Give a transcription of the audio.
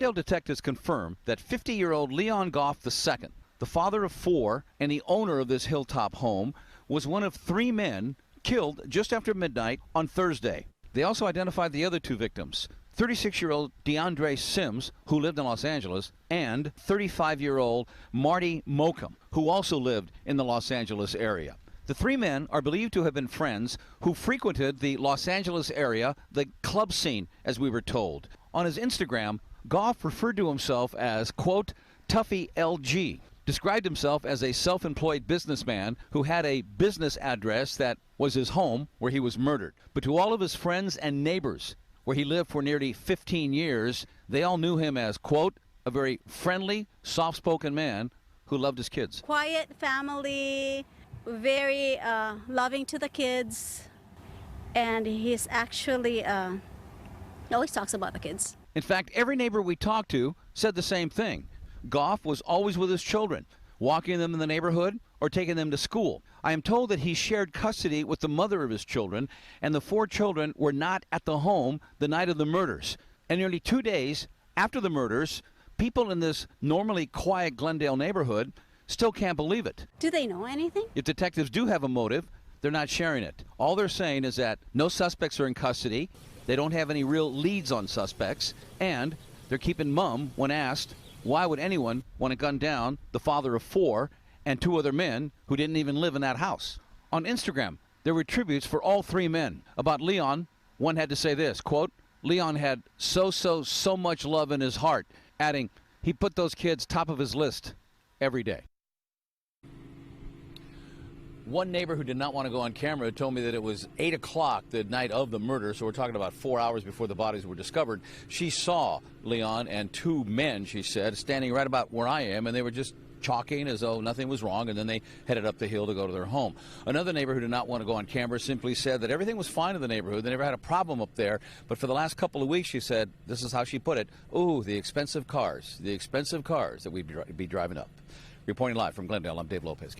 Glendale detectives confirm that 50-year-old Leon Goff II, the father of 4 and the owner of this hilltop home, was one of 3 men killed just after midnight on Thursday. They also identified the other 2 victims, 36-year-old DeAndre Sims, who lived in Los Angeles, and 35-year-old Marty Mokum, who also lived in the Los Angeles area. The 3 men are believed to have been friends who frequented the Los Angeles area, the club scene, as we were told. On his Instagram, Goff referred to himself as, quote, Tuffy LG, described himself as a self-employed businessman who had a business address that was his home where he was murdered. But to all of his friends and neighbors, where he lived for nearly 15 years, they all knew him as, quote, a very friendly, soft-spoken man who loved his kids. Quiet family, very loving to the kids, and he's actually always talks about the kids. In fact, every neighbor we talked to said the same thing. Goff was always with his children, walking them in the neighborhood or taking them to school. I am told that he shared custody with the mother of his children, and the 4 children were not at the home the night of the murders. And nearly 2 days after the murders, people in this normally quiet Glendale neighborhood still can't believe it. Do they know anything? If detectives do have a motive, they're not sharing it. All they're saying is that no suspects are in custody, they don't have any real leads on suspects, and they're keeping mum when asked, why would anyone want to gun down the father of 4 and 2 other men who didn't even live in that house? On Instagram, there were tributes for all 3 men. About Leon, one had to say this, quote, Leon had so much love in his heart, adding, he put those kids top of his list every day. One neighbor who did not want to go on camera told me that it was 8 o'clock the night of the murder, so we're talking about 4 hours before the bodies were discovered. She saw Leon and 2 men, she said, standing right about where I am, and they were just talking as though nothing was wrong, and then they headed up the hill to go to their home. Another neighbor who did not want to go on camera simply said that everything was fine in the neighborhood. They never had a problem up there, but for the last couple of weeks, she said, this is how she put it, ooh, the expensive cars that we'd be driving up. Reporting live from Glendale, I'm Dave Lopez.